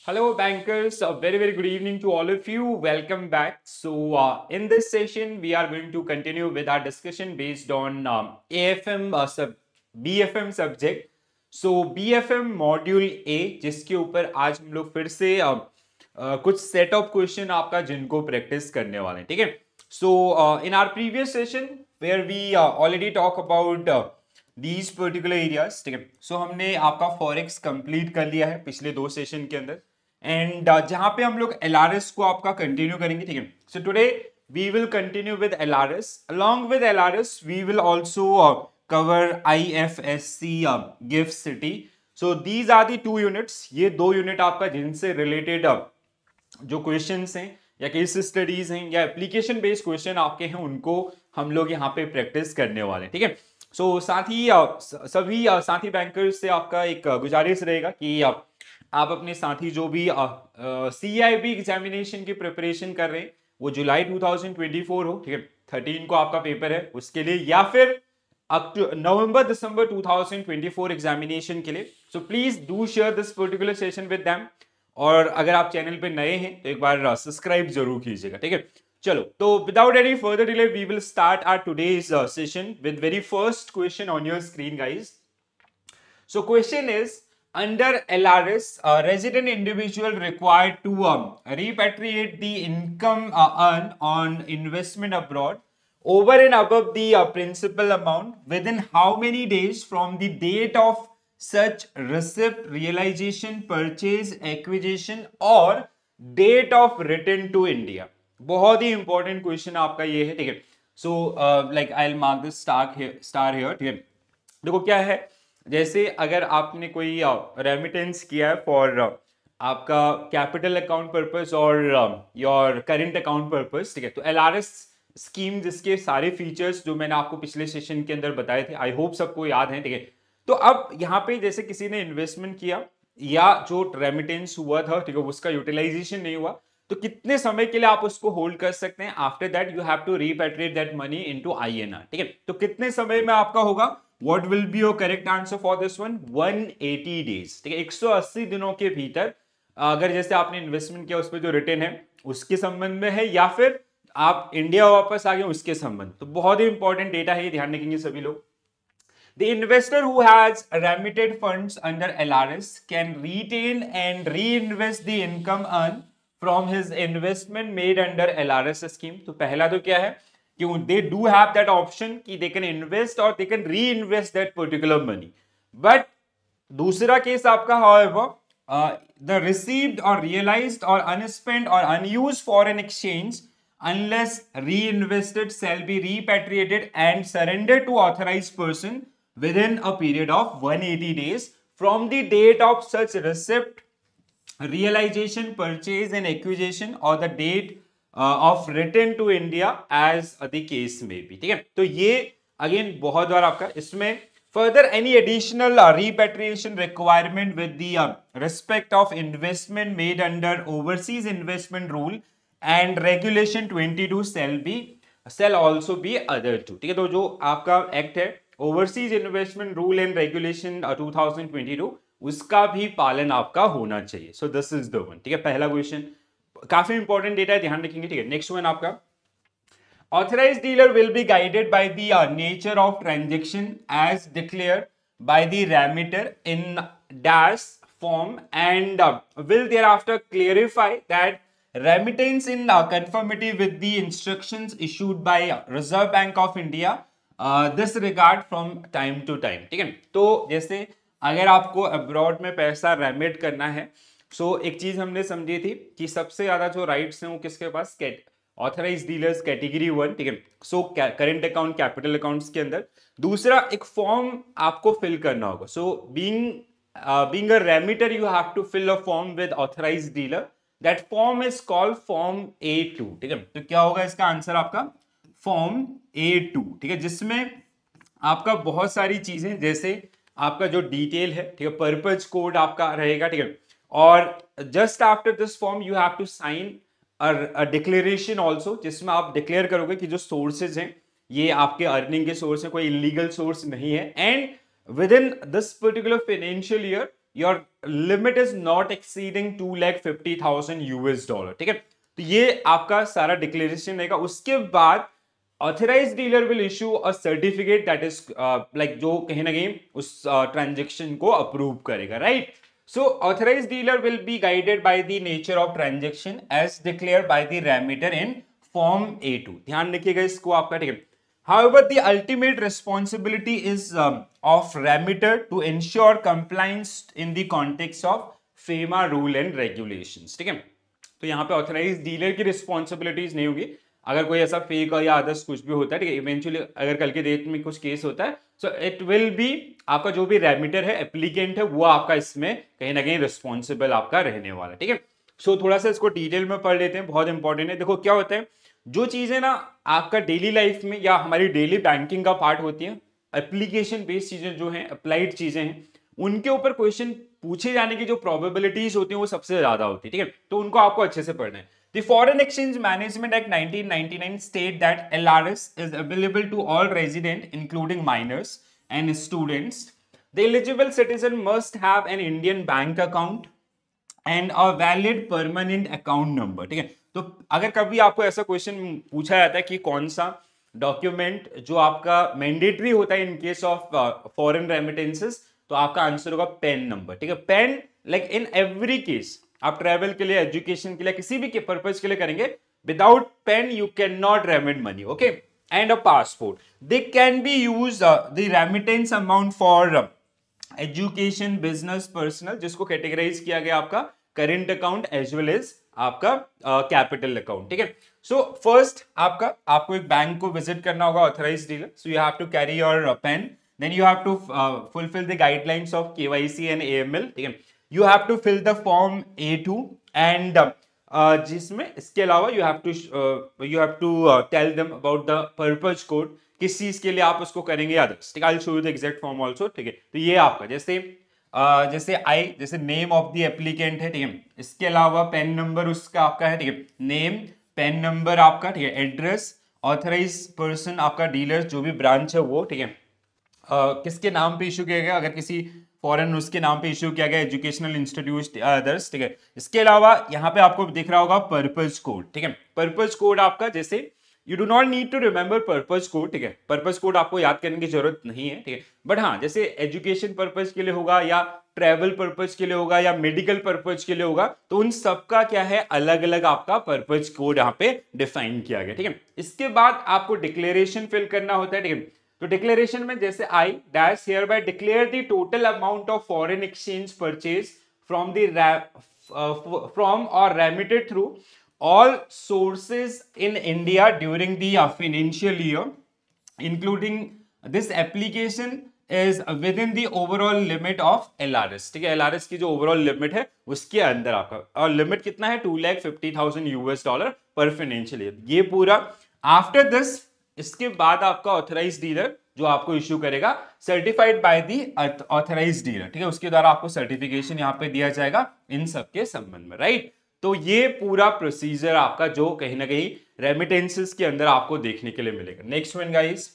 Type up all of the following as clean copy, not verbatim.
Hello, bankers. A very good evening to all of you. Welcome back. In this session, we are going to continue with our discussion based on AFM BFM subject. BFM Module A, जिसके ऊपर आज हम लोग फिर से कुछ set of question आपका जिनको प्रैक्टिस करने वाले हैं, ठीक है. In our previous session, where we already talk about these particular areas, ठीक है. हमने आपका फॉरेक्स कंप्लीट कर लिया है पिछले 2 सेशन के अंदर. एंड जहां पे हम लोग एलआरएस को आपका कंटिन्यू करेंगे, ठीक है. So today we will continue with LRS. Along with LRS we will also cover IFSC GIFT City. So these are the 2 units. ये 2 यूनिट आपका जिनसे रिलेटेड जो क्वेश्चंस हैं या केस स्टडीज हैं या एप्लीकेशन बेस्ड क्वेश्चन आपके हैं, उनको हम लोग यहाँ पे प्रैक्टिस करने वाले हैं, ठीक है. साथ ही सभी साथी बैंकर्स से आपका एक गुजारिश रहेगा कि आप अपने साथी जो भी CIB एग्जामिनेशन की प्रिपरेशन कर रहे हैं, वो जुलाई 2024 हो, ठीक है, 13 को आपका पेपर है उसके लिए, या फिर नवंबर दिसंबर 2024 एग्जामिनेशन के लिए. So please do share this particular session with them. और अगर आप चैनल पे नए हैं तो एक बार सब्सक्राइब जरूर कीजिएगा, ठीक है. चलो, तो without any further delay we will start our today's session with very first question on your screen, guys. So question is, under LRS, a resident individual required to repatriate the income earned on investment abroad over and above the principal amount within how many days from the date of such receipt, realization, purchase, acquisition or date of return to India. बहुत ही important question आपका ये है, ठीक है. So like I will mark this star here, ठीक है. देखो क्या है, जैसे अगर आपने कोई रेमिटेंस किया है फॉर आपका कैपिटल अकाउंट पर्पस और योर करेंट अकाउंट पर्पस, ठीक है, तो LRS स्कीम जिसके सारे फीचर्स जो मैंने आपको पिछले सेशन के अंदर बताए थे, आई होप सबको याद है, ठीक है. तो अब यहाँ पे जैसे किसी ने इन्वेस्टमेंट किया या जो रेमिटेंस हुआ था, ठीक है, उसका यूटिलाइजेशन नहीं हुआ, तो कितने समय के लिए आप उसको होल्ड कर सकते हैं. After that you have to repatriate that money into INR, ठीक है. तो कितने समय में आपका होगा, What will be your correct answer for this one? 180 days, ठीक है. 180 दिनों के भीतर अगर जैसे आपने इन्वेस्टमेंट किया उस पर जो रिटर्न है उसके संबंध में है, या फिर आप इंडिया वापस आ गए उसके संबंध. तो बहुत ही इंपॉर्टेंट डेटा है, ये ध्यान रखेंगे सभी लोग. The investor who has remitted funds under LRS can retain and reinvest the income earned from his investment made under LRS scheme. तो पहला तो क्या है कि they do have that option कि they can invest or they can reinvest that particular money. But दूसरा case आपका, however, the received or realized or unspent or unused foreign exchange unless reinvested shall be repatriated and surrendered to authorized person within a period of 180 days from the date of such receipt, realization, purchase and acquisition or the date of return to India as the case में भी, ठीक है. तो ये again बहुत बार आपका इसमें further any additional repatriation requirement with the respect of investment made under overseas investment rule and regulation 22 shall also be adhere to, ठीक है. तो जो आपका एक्ट है overseas investment rule and regulation 2022, उसका भी पालन आपका होना चाहिए. So this is the one, ठीक है. पहला क्वेश्चन काफी इंपॉर्टेंट डेटा है, ध्यान रखेंगे, ठीक है. नेक्स्ट वन आपका, authorised dealer will be guided by the nature of transaction as declared by the remitter in dash form and will thereafter clarify that remittance in conformity with the instructions issued by Reserve Bank of India this regard from time to time, ठीक है. तो जैसे अगर आपको abroad में पैसा remit करना है, एक चीज हमने समझी थी कि सबसे ज्यादा जो राइट्स हैं वो किसके पास, ऑथराइज्ड डीलर्स कैटेगरी 1, ठीक है. करेंट अकाउंट कैपिटल अकाउंट्स के अंदर. दूसरा, एक फॉर्म आपको फिल करना होगा. Being a remitter you have to fill a form with authorised dealer. That form is called form A2, ठीक है. तो क्या होगा इसका आंसर आपका, फॉर्म A2, ठीक है, जिसमें आपका बहुत सारी चीजें, जैसे आपका जो डिटेल है, ठीक है, पर्पज कोड आपका रहेगा, ठीक है. और just after this form you have to sign a declaration also, जिसमें आप डिक्लेयर करोगे कि जो सोर्सेज हैं ये आपके अर्निंग के सोर्स है, कोई इलीगल सोर्स नहीं है. And with in this particular financial year your limit is not exceeding $250,000 ठीक है। तो ये आपका सारा डिक्लेरेशन रहेगा। उसके बाद authorised dealer will issue a certificate that is like जो कहीं ना कहीं उस ट्रांजेक्शन को अप्रूव करेगा, right. So authorized dealer will be guided by the nature of transaction as declared by the remitter in form A2। ध्यान रखिएगा इसको आपका, ठीक है। However, the ultimate responsibility is of remitter to ensure compliance in the context of FEMA rule and regulations, ठीक है। तो यहाँ पे ऑथराइज डीलर की रिस्पॉन्सिबिलिटीज नहीं होगी अगर कोई ऐसा फेक या अदर्स कुछ भी होता है, ठीक है। इवेंचुअली अगर कल के डेट में कुछ केस होता है, सो इट विल बी आपका जो भी रेमिटर है, एप्लीकेंट है, वो आपका इसमें कहीं ना कहीं रिस्पॉन्सिबल आपका रहने वाला, ठीक है। सो थोड़ा सा इसको डिटेल में पढ़ लेते हैं, बहुत इंपॉर्टेंट है। देखो क्या होता है, जो चीजें ना आपका डेली लाइफ में या हमारी डेली बैंकिंग का पार्ट होती है, एप्लीकेशन बेस्ड चीजें जो हैं, अप्लाइड चीजें हैं, उनके ऊपर क्वेश्चन पूछे जाने की जो प्रोबेबिलिटीज होती हैं वो सबसे ज्यादा होती है, ठीक है। तो उनको आपको अच्छे से पढ़ना है। The Foreign Exchange Management Act 1999 state that LRS is available to all residents, including minors and students. The eligible citizen must have an Indian bank account and a valid permanent account number, ठीक है। तो अगर कभी आपको ऐसा question पूछा जाता है कि कौन सा डॉक्यूमेंट जो आपका मैंडेटरी होता है इन केस ऑफ फॉरेन रेमिटेंसेस, तो आपका आंसर होगा पैन नंबर, ठीक है। Pan like in every case आप ट्रैवल के लिए, एजुकेशन के लिए, किसी भी पर्पज के लिए करेंगे, without PAN you can not remit money, okay. And a passport, they can be use the remittance amount for education, business, personal, जिसको कैटेगराइज किया गया आपका current account as well as आपका कैपिटल अकाउंट, ठीक है। सो फर्स्ट आपको एक bank को विजिट करना होगा, authorised dealer, so you have to carry your PAN, then you have to fulfil the guidelines of KYC and AML, ठीक है। You have to fill the form A2 and जिसमें इसके अलावा you have to tell them about the purpose code, किस चीज के लिए आप उसको करेंगे others, ठीक है। I'll show you the exact form also, ठीक है। तो ये आपका जैसे नेम ऑफ द एप्लीकेंट है, ठीक है। इसके अलावा पेन नंबर उसका आपका है, ठीक है। नेम, पेन नंबर आपका, ठीक है। एड्रेस, ऑथराइज पर्सन आपका डीलर जो भी ब्रांच है वो, ठीक है। किसके नाम पे इशू किया गया, अगर किसी फॉरेन उसके नाम पे इशू किया गया, एजुकेशनल इंस्टीट्यूट अदर्स, ठीक है। इसके अलावा यहाँ पे आपको दिख रहा होगा पर्पस कोड, ठीक है। पर्पस कोड आपका, जैसे you do not need to remember purpose code, ठीक है। पर्पस कोड आपको याद करने की जरूरत नहीं है, ठीक है। बट हाँ, जैसे एजुकेशन पर्पज के लिए होगा या ट्रैवल पर्पज के लिए होगा या मेडिकल पर्पज के लिए होगा, तो उन सबका क्या है, अलग अलग आपका पर्पज कोड यहाँ पे डिफाइन किया गया, ठीक है। इसके बाद आपको डिक्लेरेशन फिल करना होता है, ठीक है। तो डिक्लेरेशन में जैसे I dash hereby declare the total amount of foreign exchange purchase from और remitted through all sources in India during the financial year, including this application is within the overall limit of LRS, ठीक है। LRS की जो overall limit है उसके अंदर आपका, और लिमिट कितना है, $250,000 पर फाइनेंशियल ईयर। ये पूरा आफ्टर दिस, इसके बाद आपका ऑथराइज डीलर जो आपको इश्यू करेगा, certified by the authorised dealer, ठीक है। उसके द्वारा आपको सर्टिफिकेशन यहाँ पे दिया जाएगा इन सब के संबंध में, राइट। तो ये पूरा प्रोसीजर आपका जो कहीं ना कहीं रेमिटेंसेस के अंदर आपको देखने के लिए मिलेगा। Next one guys,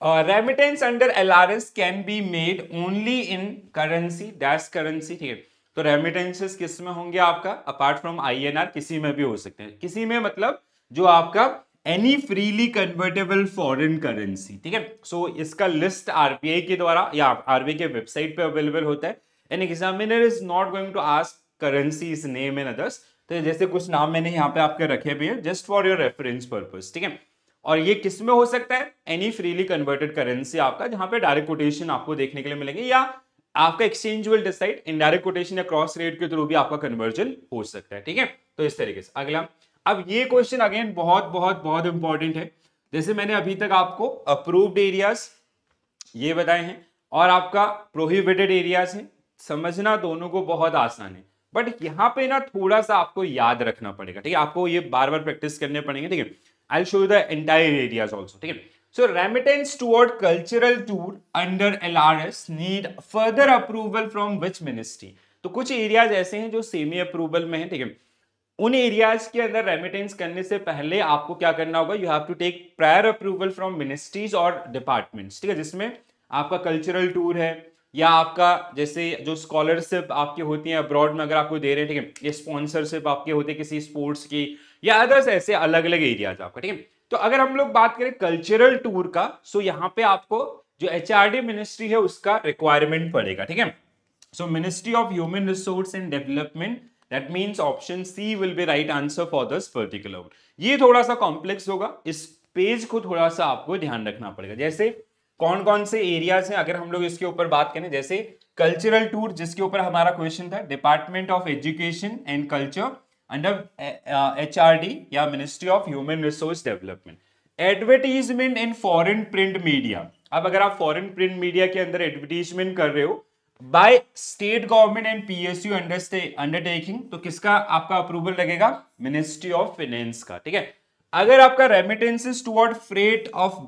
remittance under LRS can be made only in currency dash currency, ठीक है। तो रेमिटेंसेस किस में होंगे आपका, अपार्ट फ्रॉम INR, किसी में भी हो सकते हैं। किसी में मतलब जो आपका any freely convertible foreign currency, ठीक है। सो इसका लिस्ट RBI के द्वारा या RBI के वेबसाइट पे अवेलेबल होता है। An examiner is not going to ask currencies name and others, तो जैसे कुछ नाम मैंने यहाँ पे आपके रखे भी हैं just for your reference purpose, ठीक है। और ये किस में हो सकता है, एनी फ्रीली कन्वर्टेड करेंसी आपका, जहां पे डायरेक्ट कोटेशन आपको देखने के लिए मिलेंगे, या आपका exchange will decide indirect quotation या क्रॉस रेट के थ्रू भी आपका कन्वर्जन हो सकता है, ठीक है। तो इस तरीके से अगला, अब ये क्वेश्चन अगेन बहुत बहुत बहुत इंपॉर्टेंट है। जैसे मैंने अभी तक आपको अप्रूव्ड एरियाज ये बताए हैं और आपका प्रोहिबिटेड एरियाज है, समझना दोनों को बहुत आसान है, बट यहाँ पे ना थोड़ा सा आपको याद रखना पड़ेगा, ठीक है। आपको ये बार बार प्रैक्टिस करने पड़ेंगे, ठीक है। I'll show you the entire areas also, ठीक है। So remittance toward cultural tour under LRS need further approval from which ministry? तो कुछ एरियाज ऐसे हैं जो सेमी अप्रूवल में हैं, ठीक है। उन एरियाज के अंदर रेमिटेंस करने से पहले आपको क्या करना होगा, you have to take prior approval from ministries और डिपार्टमेंट्स, ठीक है। जिसमें आपका कल्चरल टूर है, या आपका जैसे जो स्कॉलरशिप आपकी होती है अब्रॉड में अगर आपको दे रहे हैं, ठीक है, ये स्पॉन्सरशिप आपके होते हैं किसी स्पोर्ट्स की या अदर्स ऐसे अलग अलग एरियाज आपका, ठीक है। तो अगर हम लोग बात करें कल्चरल टूर का, सो यहाँ पे आपको जो एचआरडी मिनिस्ट्री है उसका रिक्वायरमेंट पड़ेगा, ठीक है। So Ministry of Human Resource and Development, that means option C will be right answer for this particular one. ये थोड़ा सा कॉम्प्लेक्स होगा, इस पेज को थोड़ा सा आपको ध्यान रखना पड़ेगा। जैसे कौन कौन से एरियाज हैं अगर हम लोग इसके ऊपर बात करें, जैसे कल्चरल टूर जिसके ऊपर हमारा क्वेश्चन था, department of education and culture under HRD या ministry of human resource development. Advertisement in foreign print media, अब अगर आप फॉरेन प्रिंट मीडिया के अंदर एडवर्टीजमेंट कर रहे हो by state government and PSU undertaking, तो किसका आपका अप्रूवल लगेगा? मिनिस्ट्री ऑफ फाइनेंस का, ठीक है। अगर आपका remittances toward freight of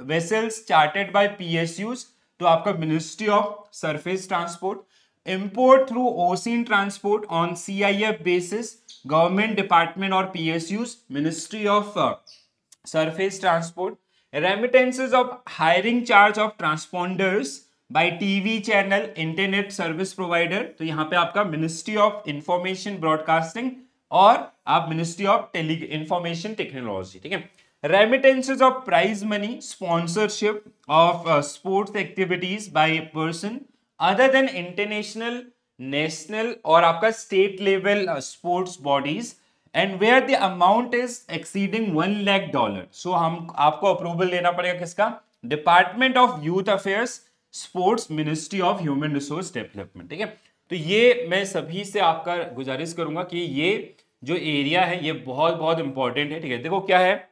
vessels chartered by PSUs, तो आपका ministry of surface transport. Import through ocean transport on CIF basis, government department और PSUs, ministry of surface transport. Remittances of hiring charge of transponders by TV channel internet service provider, तो यहां पे आपका ministry of information broadcasting और आप ministry of tele information technology, ठीक है। Remittances of prize money, sponsorship of sports activities by person other than international, national और आपका state level sports bodies and where the amount is exceeding $1,00,000, so हम आपको approval लेना पड़ेगा किसका? Department of youth affairs, sports, ministry of human resource development, ठीक है। तो ये मैं सभी से आपका गुजारिश करूंगा कि ये जो एरिया है ये बहुत बहुत इंपॉर्टेंट है, ठीक है। देखो क्या है,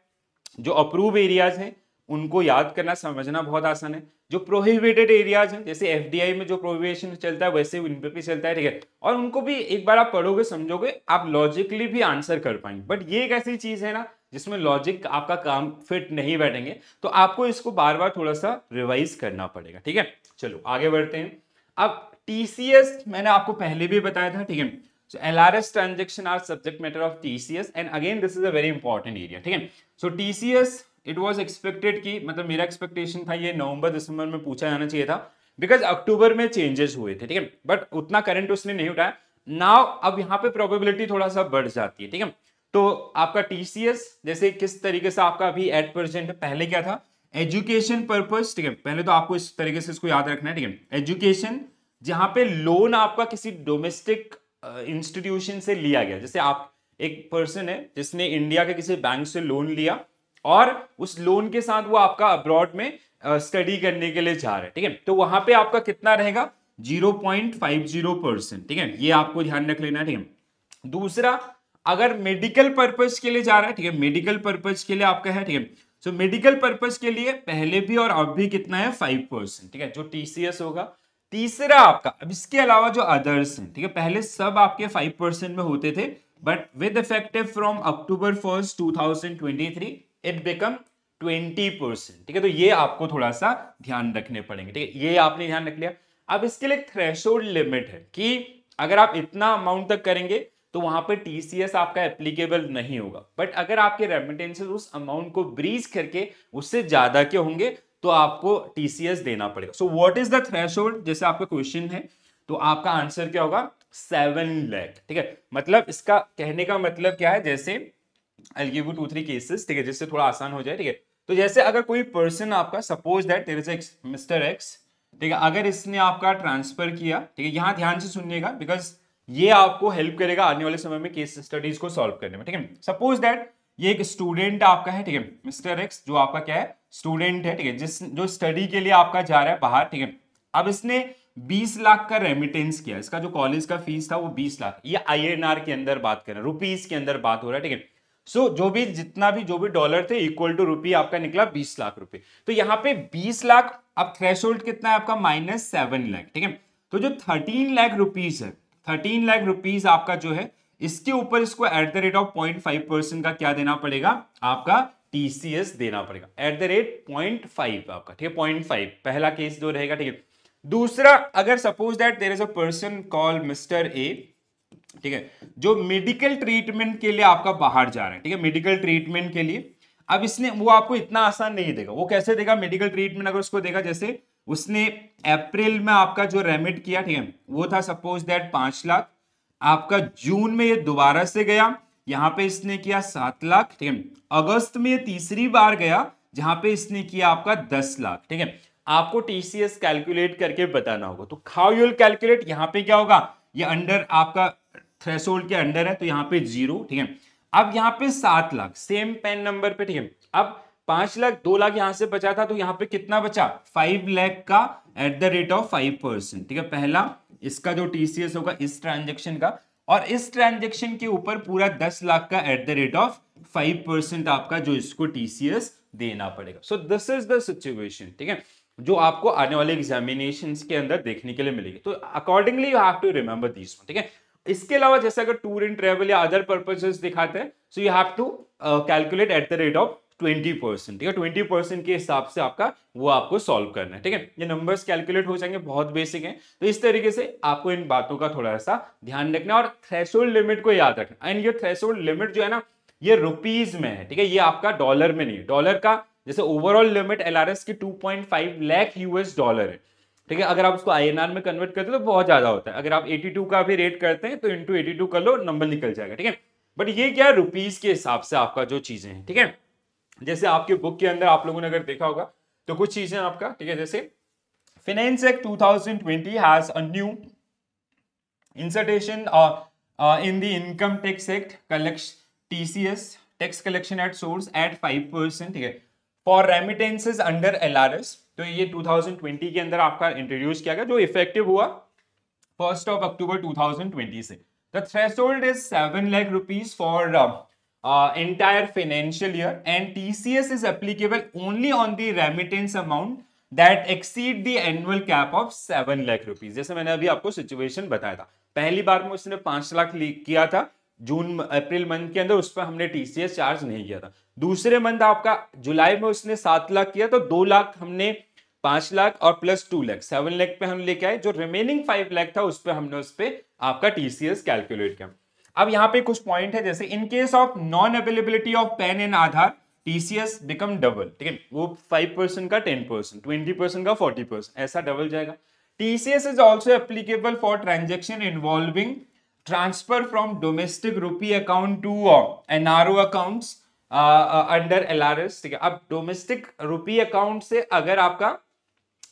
जो अप्रूव एरियाज हैं उनको याद करना समझना बहुत आसान है। जो प्रोहिबिटेड एरियाज हैं, जैसे एफडीआई में जो प्रोहिबिशन चलता है वैसे इन पे भी चलता है, ठीक है। और उनको भी एक बार आप पढ़ोगे समझोगे आप लॉजिकली भी आंसर कर पाएंगे। बट ये एक ऐसी चीज है ना जिसमें लॉजिक आपका काम फिट नहीं बैठेंगे, तो आपको इसको बार बार थोड़ा सा रिवाइज करना पड़ेगा, ठीक है। चलो आगे बढ़ते हैं। अब टीसीएस मैंने आपको पहले भी बताया था, ठीक है। So LRS transaction are subject matter of TCS and again this is a very important area, ठीक है। So TCS it was expected कि मतलब मेरा एक्सपेक्टेशन था ये नवंबर दिसंबर में पूछा जाना चाहिए था, बिकॉज अक्टूबर में चेंजेस हुए थे, ठीक है। बट उतना करंट उसने नहीं उठाया। नाउ अब यहाँ पे प्रोबेबिलिटी थोड़ा सा बढ़ जाती है, ठीक है। तो आपका टीसीएस जैसे किस तरीके से आपका अभी एट परसेंट है, पहले क्या था? एजुकेशन पर्पस, ठीक है। पहले तो आपको इस तरीके से इसको याद रखना है, ठीक है। एजुकेशन जहां पे लोन आपका किसी डोमेस्टिक इंस्टीट्यूशन से लिया गया, जैसे आप एक पर्सन है जिसने इंडिया के किसी बैंक से लोन लिया और उस लोन के साथ वो आपका अब्रॉड में स्टडी करने के लिए जा रहा है, ठीक है। तो वहां पे आपका कितना रहेगा? 0.50%, ठीक है। ये आपको ध्यान रख लेना है, ठीक है। दूसरा, अगर मेडिकल पर्पज के लिए जा रहा है, ठीक है, मेडिकल पर्पज के लिए आपका है, ठीक है। सो मेडिकल पर्पज के लिए पहले भी और अब भी कितना है? 5%, ठीक है, जो टीसीएस होगा। तीसरा आपका, अब इसके अलावा जो अदर्स हैं, ठीक है, पहले सब आपके 5% में होते थे, but with effective from October 1st 2023 it become 20%, ठीक है। तो ये आपको थोड़ा सा ध्यान रखने पड़ेंगे, ठीक है। ये आपने ध्यान रख लिया। अब इसके लिए थ्रेशोल्ड लिमिट है कि अगर आप इतना अमाउंट तक करेंगे तो वहां पर टीसीएस आपका एप्लीकेबल नहीं होगा, बट अगर आपके रेमिटेंसेस उस अमाउंट को ब्रीच करके उससे ज्यादा के होंगे तो आपको टीसीएस देना पड़ेगा। So what is the threshold, जैसे आपका क्वेश्चन है तो आपका आंसर क्या होगा? 7 लाख, ठीक है। मतलब इसका कहने का मतलब क्या है, जैसे I will give you 2-3 cases, ठीक है, जिससे थोड़ा आसान हो जाए, ठीक है। तो जैसे अगर कोई पर्सन आपका, suppose that there is a mister X, ठीक है, अगर इसने आपका ट्रांसफर किया, ठीक है, यहां ध्यान से सुनिएगा बिकॉज ये आपको हेल्प करेगा आने वाले समय में केस स्टडीज को सॉल्व करने में, ठीक है। सपोज दैट ये एक स्टूडेंट आपका है, ठीक है, मिस्टर एक्स जो आपका क्या है? स्टूडेंट है, ठीक है, जो स्टडी के लिए आपका जा रहा है बाहर, ठीक है। अब इसने 20 लाख का रेमिटेंस किया, इसका जो कॉलेज का फीस था वो 20 लाख, ये आईएनआर के अंदर बात कर रहे हैं, रुपीज के अंदर बात हो रहा है, ठीक है। सो जो भी डॉलर थे इक्वल टू रुपी आपका निकला 20 लाख रुपए। तो यहाँ पे 20 लाख, अब थ्रेशोल्ड कितना है आपका? -7 लाख, ठीक है। तो जो 13 लाख रुपीज है, 13 लाख रुपीज आपका जो है, इसके ऊपर इसको एट द रेट ऑफ 0.5% का क्या देना पड़ेगा? आपका टीसीएस देना पड़ेगा एट द रेट 0.5 आपका, ठीक है, 0.5 पहला केस जो रहेगा, ठीक है। दूसरा, अगर suppose that there is a person called mister A, ठीक है, जो मेडिकल ट्रीटमेंट के लिए आपका बाहर जा रहा है, ठीक है, मेडिकल ट्रीटमेंट के लिए। अब इसने वो आपको इतना आसान नहीं देगा। वो कैसे देगा मेडिकल ट्रीटमेंट? अगर उसको देगा जैसे उसने अप्रैल में आपका जो रेमिट किया, ठीक है, वो था सपोज दैट 5 लाख। आपका जून में ये दोबारा से गया, यहां पे इसने किया 7 लाख, ठीक है। अगस्त में ये तीसरी बार गया जहां पे इसने किया आपका 10 लाख, ठीक है। आपको टीसीएस कैलकुलेट करके बताना होगा। तो हाउ यू विल कैलकुलेट, यहां पे क्या होगा, ये अंडर आपका थ्रेशोल्ड के अंडर है तो यहाँ पे 0, ठीक है। अब यहाँ पे 7 लाख सेम पेन नंबर पे, ठीक है। अब 5 लाख 2 लाख यहां से बचा था तो यहाँ पे कितना बचा, 5 लाख का एट द रेट ऑफ 5%, ठीक है। पहला इसका जो टीसीएस होगा इस ट्रांजेक्शन का, और इस ट्रांजेक्शन के ऊपर पूरा 10 लाख का एट द रेट ऑफ 5% आपका जो इसको टीसीएस देना पड़ेगा। सो दिस इज द सिचुएशन, ठीक है, जो आपको आने वाले एग्जामिनेशंस के अंदर देखने के लिए मिलेगी। तो accordingly you have to remember this one, ठीक है। इसके अलावा जैसे अगर टूर एंड ट्रेवल या अदर पर्पसेस दिखाते हैं, so you have to calculate at the rate of 20%, ठीक है। 20% के हिसाब से आपका वो आपको सॉल्व करना है, ठीक है। ये नंबर्स कैलकुलेट हो जाएंगे, बहुत बेसिक है। तो इस तरीके से आपको इन बातों का थोड़ा सा ध्यान रखना और थ्रेशोल्ड लिमिट को याद रखना। एंड ये थ्रेशोल्ड लिमिट जो है ना, ये रुपीज में है, ठीक है, ये आपका डॉलर में नहीं है। डॉलर का जैसे ओवरऑल लिमिट एलआरएस की 2.5 लाख यूएस डॉलर है, ठीक है। अगर आप उसको आईएनआर में कन्वर्ट करते हो तो बहुत ज्यादा होता है। अगर आप 82 का भी रेट करते हैं तो इंटू 82 कर लो, नंबर निकल जाएगा, ठीक है। बट ये क्या है, रुपीज के हिसाब से आपका जो चीजें हैं, ठीक है। जैसे आपके बुक के अंदर आप लोगों ने अगर देखा होगा तो कुछ चीजें आपका, ठीक है, जैसे finance act 2020 has a new insertion in the income tax act collection TCS tax collection at source at 5%, ठीक है, फॉर रेमिटेंसेस अंडर एलआरएस। तो ये 2020 के अंदर आपका इंट्रोड्यूस किया गया, जो इफेक्टिव हुआ 1 अक्टूबर 2020 से। The threshold is 7 lakh rupees for entire financial year, and TCS is applicable only on the remittance amount that exceed the annual cap of 7 lakh rupees। जैसे मैंने अभी आपको सिचुएशन बताया था, पहली बार में उसने 5 लाख किया था जून अप्रैल मंथ के अंदर, उस पर हमने टीसीएस चार्ज नहीं किया था। दूसरे मंथ आपका जुलाई में उसने 7 लाख किया तो 2 लाख हमने 5 लाख और प्लस 2 लाख 7 लाख पे हम लेके आए। जो रिमेनिंग 5 लाख था उस पे हमने उस पे आपका टीसीएस कैलकुलेट किया। अब यहाँ पे कुछ पॉइंट है, जैसे in case of non availability of PAN and Aadhaar TCS become double, ठीक है। वो 5% का 10%, 20% का 40%, ऐसा डबल जाएगा। TCS is also applicable for transaction involving transfer from domestic rupee account to NRO accounts under LRS, ठीक है। अब डोमेस्टिक रुपी अकाउंट से अगर आपका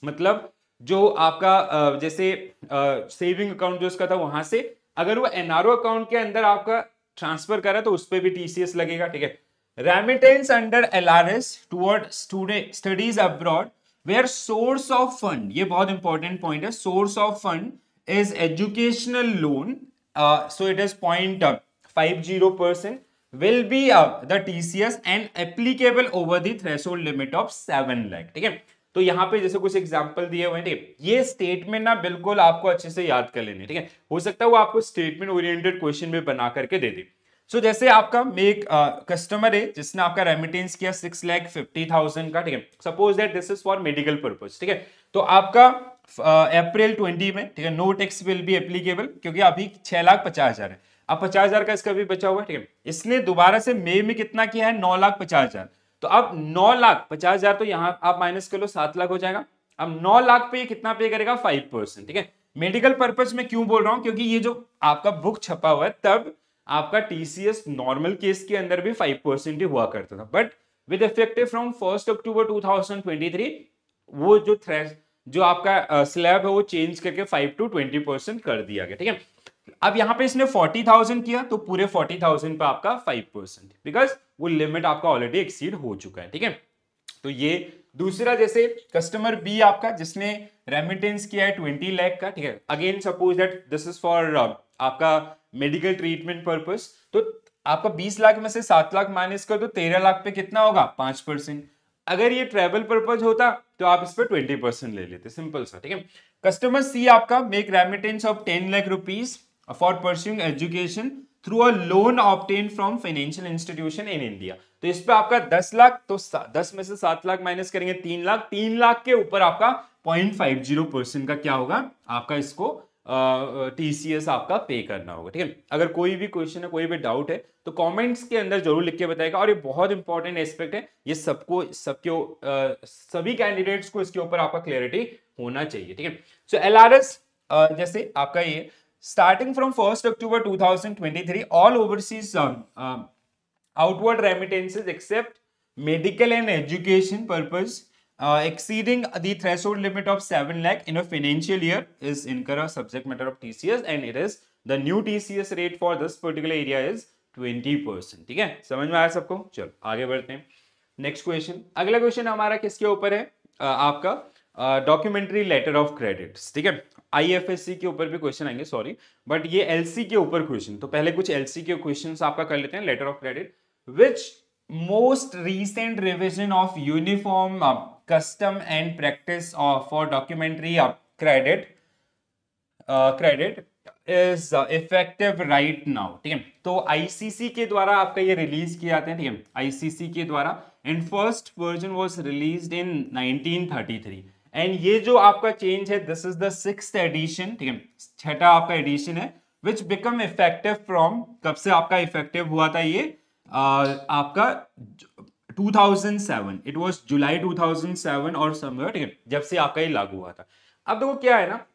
मतलब जो आपका जैसे सेविंग अकाउंट जो उसका था वहां से अगर वो एनआरओ अकाउंट के अंदर आपका ट्रांसफर करा तो उस पर भी टीसीएस लगेगा, ठीक है। Remittance under LRS toward studies abroad where source of fund, ये बहुत इंपॉर्टेंट पॉइंट है, source of fund is educational loan, so it is 0.50% will be the TCS and applicable over the threshold limit of 7 lakh, ठीक है। तो यहाँ पे जैसे कुछ एग्जांपल दिए हुए हैं, ठीक है। ये स्टेटमेंट ना बिल्कुल आपको अच्छे से याद कर लेने, ठीक है। हो सकता है वो आपको स्टेटमेंट ओरिएंटेड क्वेश्चन भी बना करके दे दे। सो जैसे आपका एक कस्टमर है जिसने आपका रेमिटेंस किया 6,50,000 का, ठीक है। Suppose that this is for medical purpose, ठीक है। तो आपका अप्रैल 20 में, ठीक है, no tax will be applicable क्योंकि अभी 6,50,000 है। अब 50,000 का इसका भी बचा हुआ है, ठीक है। इसने दोबारा से मई में कितना किया है, 9,50,000। तो अब 9,50,000 तो यहां आप माइनस कर लो 7 लाख हो जाएगा। अब 9 लाख पे कितना पे करेगा, 5%, ठीक है। मेडिकल पर्पज में क्यों बोल रहा हूं, क्योंकि ये जो आपका बुक छपा हुआ है तब आपका टीसीएस नॉर्मल केस के अंदर भी 5% ही हुआ करता था, बट विद इफेक्टिव फ्रॉम 1 अक्टूबर 2023 वो जो आपका स्लैब है वो चेंज करके 5 to 20% कर दिया गया, ठीक है। अब यहां पे इसने 40,000 किया तो पूरे 40,000 पे आपका 5%, बिकॉज वो लिमिट आपका ऑलरेडी एक्सीड हो चुका है, ठीक है। तो ये दूसरा, जैसे कस्टमर बी आपका जिसने रेमिटेंस किया है 20 लाख का, ठीक है। Again suppose that this is for आपका मेडिकल ट्रीटमेंट पर्पस, तो आपका 20 लाख में से 7 लाख माइनस कर दो, 13 लाख पे कितना होगा, 5%। अगर ये ट्रेवल पर्पज होता तो आप इस पर 20% ले लेते, सिंपल सा, ठीक है। कस्टमर सी आपका make remittance of 10 lakh rupees for pursuing education through a loan obtained from financial institution in India. तो इस पे आपका 10 लाख, तो 10 में से 7 लाख माइनस करेंगे 3 लाख, 3 लाख के ऊपर आपका 0.50% का क्या होगा, आपका इसको टीसीएस आपका पे करना होगा। ठीक है, अगर कोई भी क्वेश्चन है, कोई भी डाउट है तो कमेंट्स के अंदर जरूर लिख के बताएगा। और ये बहुत इंपॉर्टेंट एस्पेक्ट है, ये सभी कैंडिडेट्स को इसके ऊपर आपका क्लियरिटी होना चाहिए। ठीक है, सो एलआरएस जैसे आपका ये starting from 1 October 2023 all overseas outward remittances except medical and education purpose exceeding the threshold limit of 7 lakh in a financial year is incur a subject matter of TCS and it is the new TCS rate for this particular area is 20%। ठीक है, समझ में आया सबको? चलो आगे बढ़ते हैं। नेक्स्ट क्वेश्चन, अगला क्वेश्चन हमारा किसके ऊपर है? आपका डॉक्यूमेंट्री लेटर ऑफ क्रेडिट्स। ठीक है, आईएफएससी के ऊपर भी क्वेश्चन आएंगे, सॉरी, बट ये एलसी के ऊपर क्वेश्चन। तो पहले कुछ एलसी के क्वेश्चंस आपका कर लेते हैं। Letter of credit, which most recent revision of uniform custom and practice for documentary credit is effective right now। ठीक है, तो आईसीसी के द्वारा आपका ये रिलीज किए जाते हैं। ठीक है, आईसीसी के द्वारा, and first version was released in 1933 and ये जो आपका चेंज है this is the 6th addition. ठीक है, छठा आपका एडिशन है, विच बिकम इफेक्टिव फ्रॉम, कब से आपका इफेक्टिव हुआ था ये? आपका 2007, इट वाज जुलाई 2007 और समवेयर। ठीक है, जब से आपका ये लागू हुआ था। अब देखो क्या है ना,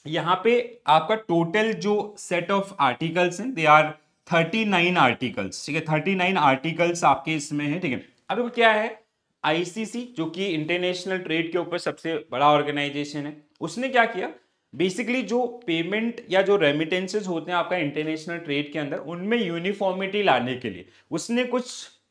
यहाँ पे आपका टोटल जो सेट ऑफ आर्टिकल्स हैं दे आर 39 आर्टिकल्स। ठीक है, 39 आर्टिकल्स आपके इसमें है। ठीक है, अब देखो क्या है, आईसीसी जो कि इंटरनेशनल ट्रेड के ऊपर सबसे बड़ा ऑर्गेनाइजेशन है, उसने क्या किया, बेसिकली जो पेमेंट या जो रेमिटेंसेस होते हैं आपका इंटरनेशनल ट्रेड के अंदर, उनमें यूनिफॉर्मिटी लाने के लिए उसने कुछ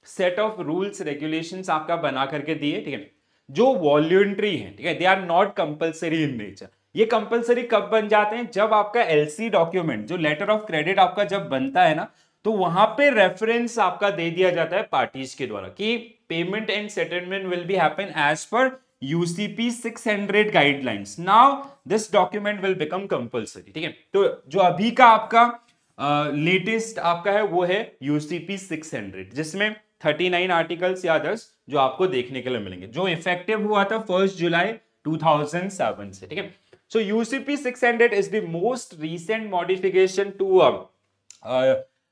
सेट ऑफ रूल्स रेगुलेशंस आपका बना करके दिए। ठीक है, जो वॉल्यूंटरी है। ठीक है, they are not compulsory in nature. ये कंपल्सरी कब बन जाते हैं? जब आपका एलसी डॉक्यूमेंट, जो लेटर ऑफ क्रेडिट आपका जब बनता है ना, तो वहां पे रेफरेंस आपका दे दिया जाता है पार्टीज के द्वारा कि payment and settlement will be happen as per UCP 600 guidelines. Now this document will become compulsory। ठीक है, तो जो अभी का आपका लेटेस्ट आपका है वो है UCP 600, जिसमें 39 आर्टिकल्स या अदर्स जो आपको देखने के लिए मिलेंगे, जो इफेक्टिव हुआ था 1 जुलाई 2007 से। ठीक है, so UCP 600 is the most recent modification to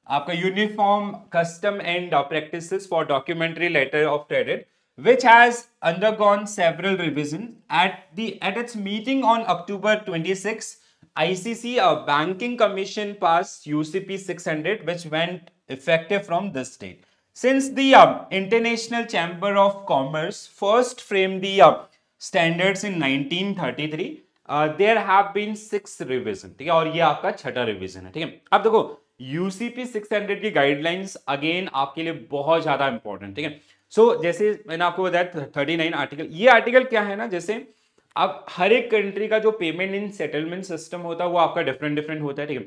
आपका uniform custom and practices for documentary letter of credit, which has undergone several revisions at its meeting on October 26. ICC Banking Commission passed UCP 600, which went effective from this date. Since the International Chamber of Commerce first framed the standards in 1933, there have been 6 revisions। ठीक है, और ये आपका छठा revision है। ठीक है, अब देखो UCP 600 की गाइडलाइंस अगेन आपके लिए बहुत ज्यादा इंपॉर्टेंट। ठीक है, सो जैसे मैंने आपको बताया 39 आर्टिकल, ये आर्टिकल क्या है ना, जैसे अब हर एक कंट्री का जो पेमेंट इन सेटलमेंट सिस्टम होता है वो आपका डिफरेंट होता है। ठीक है,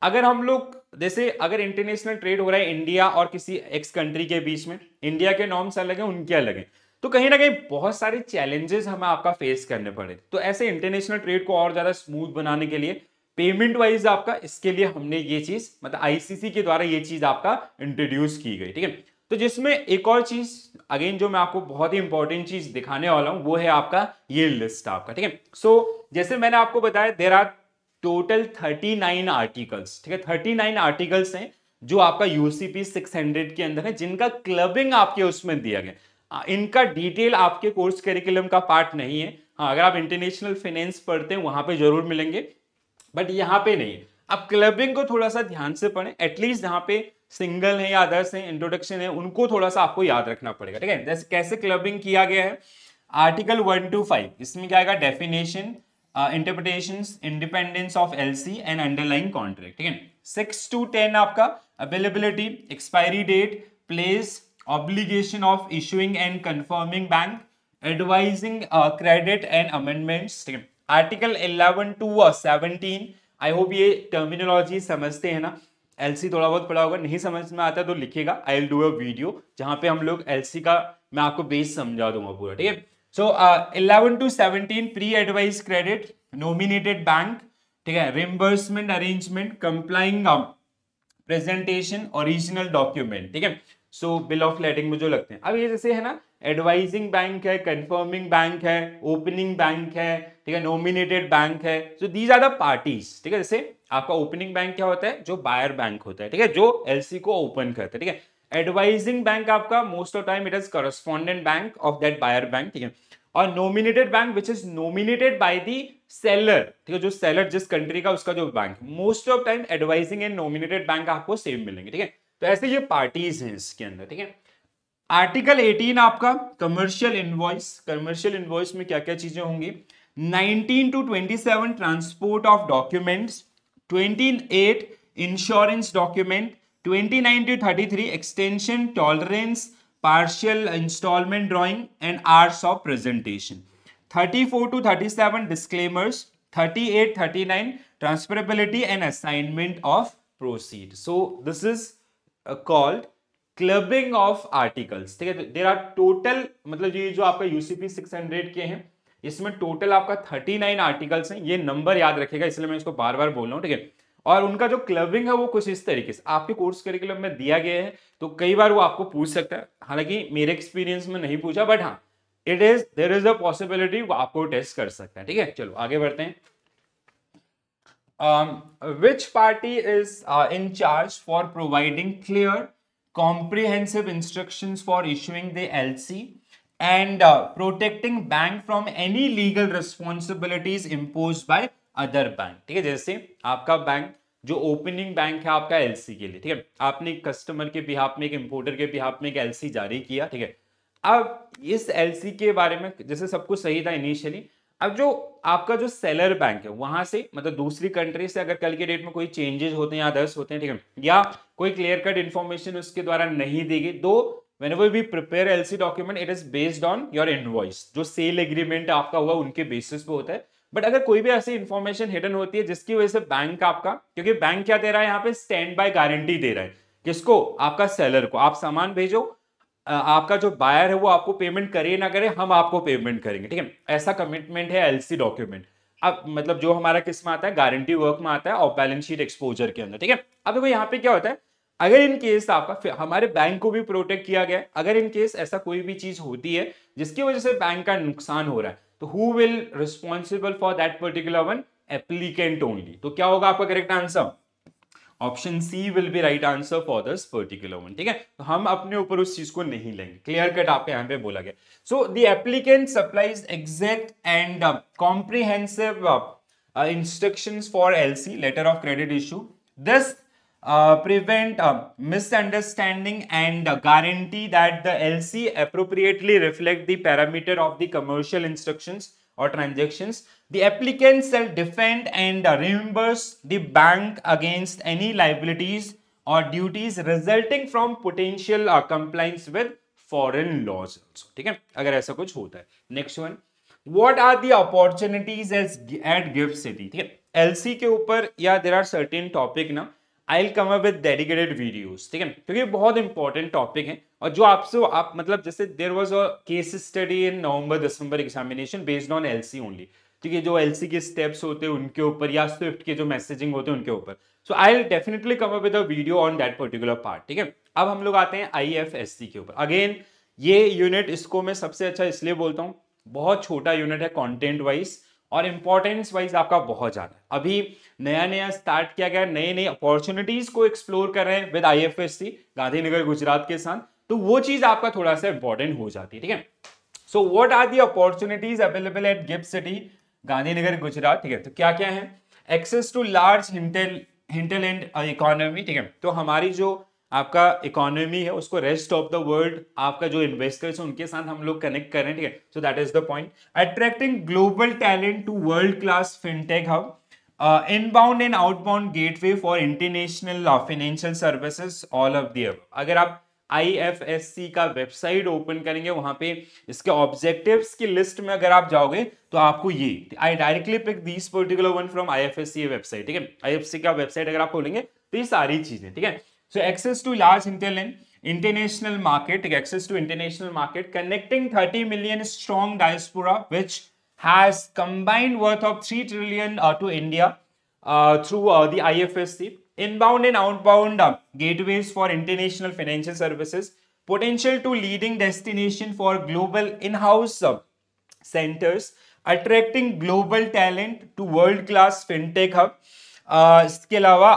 अगर हम लोग जैसे अगर इंटरनेशनल ट्रेड हो रहा है इंडिया और किसी एक्स कंट्री के बीच में, इंडिया के नॉर्म्स अलग है, उनके अलग है, तो कहीं ना कहीं बहुत सारे चैलेंजेस हमें आपका फेस करने पड़े। तो ऐसे इंटरनेशनल ट्रेड को और ज्यादा स्मूथ बनाने के लिए पेमेंट वाइज आपका, इसके लिए हमने ये चीज, मतलब आईसीसी के द्वारा ये चीज आपका इंट्रोड्यूस की गई। ठीक है, तो जिसमें एक और चीज अगेन जो मैं आपको बहुत ही इंपॉर्टेंट चीज दिखाने वाला हूं वो है आपका ये लिस्ट आपका। ठीक है, सो जैसे मैंने आपको बताया देयर आर टोटल 39 आर्टिकल्स। ठीक है, 39 आर्टिकल्स हैं जो आपका यूसीपी 600 के अंदर है, जिनका क्लबिंग आपके उसमें दिया गया। इनका डिटेल आपके कोर्स करिकुलम का पार्ट नहीं है। हाँ, अगर आप इंटरनेशनल फाइनेंस पढ़ते हैं वहां पे जरूर मिलेंगे, बट यहाँ पे नहीं है। अब क्लबिंग को थोड़ा सा ध्यान से पढ़ें, एटलीस्ट जहां पे सिंगल है या अदर्स है, इंट्रोडक्शन है, उनको थोड़ा सा आपको याद रखना पड़ेगा। ठीक है, जैसे कैसे क्लबिंग किया गया है, आर्टिकल 1 to 5 इसमें क्या आएगा, definition, interpretations, independence of LC and underlying contract. ठीक है, 6 to 10 आपका availability, expiry date, place, obligation of issuing and confirming bank, advising credit and amendments. ठीक है, आर्टिकल 11 to 17, आई होप ये टर्मिनोलॉजी समझते हैं ना, एलसी थोड़ा बहुत पढ़ा होगा, नहीं समझ में आता तो लिखिएगा, I will do a video जहां पे हम लोग एलसी का मैं आपको बेस समझा दूंगा पूरा। ठीक है, सो 11 to 17 pre advise credit, nominated bank, ठीक है, reimbursement arrangement, complying presentation, original document. ठीक है, सो बिल ऑफ लेडिंग में जो लगते हैं। अब ये जैसे है ना, एडवाइजिंग बैंक है, कंफर्मिंग बैंक है, ओपनिंग बैंक है, ठीक है, नॉमिनेटेड बैंक है, so these are the parties, ठीक है। जैसे आपका ओपनिंग बैंक क्या होता है, जो बायर बैंक होता है, ठीक है, जो एलसी को ओपन करता है, ठीक है। एडवाइजिंग बैंक आपका most of time it is correspondent bank of that buyer bank, ठीक है। और nominated bank which is nominated by the seller, ठीक है, जो सेलर जिस कंट्री का उसका जो bank, most of time advising and nominated bank आपको सेम मिलेंगे, ठीक है। तो ऐसे ये पार्टीज हैं इसके अंदर, ठीक है। आर्टिकल 18 आपका कमर्शियल इनवॉइस, कमर्शियल इनवॉइस में क्या क्या चीजें होंगी, 19 to 27 transport of documents, 28 insurance document, 29 to 33 extension tolerance partial instalment drawing and hours of presentation, 34 to 37 disclaimers, 38 39 transferability and assignment of proceed. So this is called clubbing of articles, ठीक है। There are total, मतलब ये जो आपका UCP 600 के हैं, इसमें total आपका 39 आर्टिकल्स हैं। ये नंबर याद रखेगा, इसलिए मैं इसको बार बार बोल रहा हूं, ठीक है। और उनका जो क्लबिंग है वो कुछ इस तरीके से आपके कोर्स करिकुलम में दिया गया है, तो कई बार वो आपको पूछ सकता है, हालांकि मेरे एक्सपीरियंस में नहीं पूछा, बट हाँ देयर इज अ पॉसिबिलिटी वो आपको टेस्ट कर सकता है, ठीक है। चलो आगे बढ़ते हैं। Which party is in charge for providing clear, comprehensive instructions for issuing the LC and protecting bank from any legal responsibilities imposed by other bank, ठीक है। जैसे आपका बैंक जो ओपनिंग बैंक है आपका एलसी के लिए, ठीक है, आपने एक कस्टमर के बिहाफ में, एक इंपोर्टर के बिहाफ में एक एलसी जारी किया, ठीक है। अब इस एलसी के बारे में जैसे सब कुछ सही था इनिशियली, अब जो आपका जो सेलर बैंक है वहां से, मतलब दूसरी कंट्री से अगर कल के डेट में कोई चेंजेस होते हैं या अदर्स होते हैं, ठीक है, या कोई क्लियर कट इन्फॉर्मेशन उसके द्वारा नहीं दी गई, तो whenever we prepare LC document it is based on your invoice, जो सेल एग्रीमेंट आपका हुआ उनके बेसिस पे होता है। बट अगर कोई भी ऐसी इन्फॉर्मेशन हिडन होती है जिसकी वजह से बैंक आपका, क्योंकि बैंक क्या दे रहा है यहाँ पे, स्टैंड बाय गारंटी दे रहा है, किसको, आपका सेलर को, आप सामान भेजो, आपका जो बायर है वो आपको पेमेंट करे ना करे, हम आपको पेमेंट करेंगे, ठीक है। ऐसा कमिटमेंट है एलसी डॉक्यूमेंट। अब मतलब जो हमारा किस में आता है, गारंटी वर्क में आता है और बैलेंस शीट एक्सपोजर के अंदर, ठीक है। अब देखो यहाँ पे क्या होता है, अगर इन केस आपका, हमारे बैंक को भी प्रोटेक्ट किया गया, अगर इन केस ऐसा कोई भी चीज होती है जिसकी वजह से बैंक का नुकसान हो रहा है, तो who will responsible for that particular one, applicant only. तो क्या होगा आपका correct answer, option C will be right answer for this particular one, ठीक है। तो हम अपने ऊपर उस चीज को नहीं लेंगे, क्लियर कट आपके यहाँ पे बोला गया। So the applicant supplies exact and comprehensive instructions for LC, letter of credit issue, this prevent misunderstanding and guarantee that the LC appropriately reflect the parameter of the commercial instructions or transactions. The applicant shall defend and reimburse the bank against any liabilities or duties resulting from potential compliance with foreign laws also, ठीक है, अगर ऐसा कुछ होता है। Next one, what are the opportunities at GIFT City, ठीक है। LC के ऊपर या there are certain topic ना, I'll come up with dedicated videos, ठीक है, क्योंकि बहुत इंपॉर्टेंट टॉपिक है। और जो आपसे आप मतलब जैसे there was a case study in November December examination based on LC only, ठीक है, जो एलसी के स्टेप्स होते हैं उनके ऊपर या स्विफ्ट के जो मैसेजिंग होते हैं उनके ऊपर। So I will definitely come up with a video on that particular part, ठीक है। अब हम लोग आते हैं आईएफएससी के ऊपर। अगेन ये यूनिट, इसको मैं सबसे अच्छा इसलिए बोलता हूँ, बहुत छोटा यूनिट है कंटेंट वाइज और इंपॉर्टेंस वाइज आपका बहुत ज्यादा है। अभी नया नया स्टार्ट किया गया, नई नई अपॉर्चुनिटीज को एक्सप्लोर कर रहे हैं विद आईएफएससी गांधीनगर गुजरात के साथ, तो वो चीज आपका थोड़ा सा इंपॉर्टेंट हो जाती है, ठीक है। So what are the opportunities available at gift city Gandhinagar Gujarat, ठीक है। तो क्या क्या है, access to large hinterland economy, ठीक है। तो हमारी जो आपका इकोनॉमी है उसको रेस्ट ऑफ द वर्ल्ड, आपका जो इन्वेस्टर्स है उनके साथ हम लोग कनेक्ट कर रहे हैं, ठीक है। So that is the point. Attracting global talent to world class fintech hub, inbound and outbound gateway for international financial services, all of the above. अगर आप आईएफएससी का वेबसाइट ओपन करेंगे, वहां पे इसके ऑब्जेक्टिव्स की लिस्ट में अगर आप जाओगे तो आपको ये, I directly pick this particular one from IFSC website, ठीक है। आईएफएससी का वेबसाइट अगर आप खोलेंगे तो ये सारी चीजें, ठीक है। So access to large international market, access to international market, connecting 30 million strong diaspora, which has combined worth of 3 trillion to India through the IFSC, inbound and outbound gateways for international financial services, potential to leading destination for global in-house centers, attracting global talent to world class fintech hub, इसके अलावा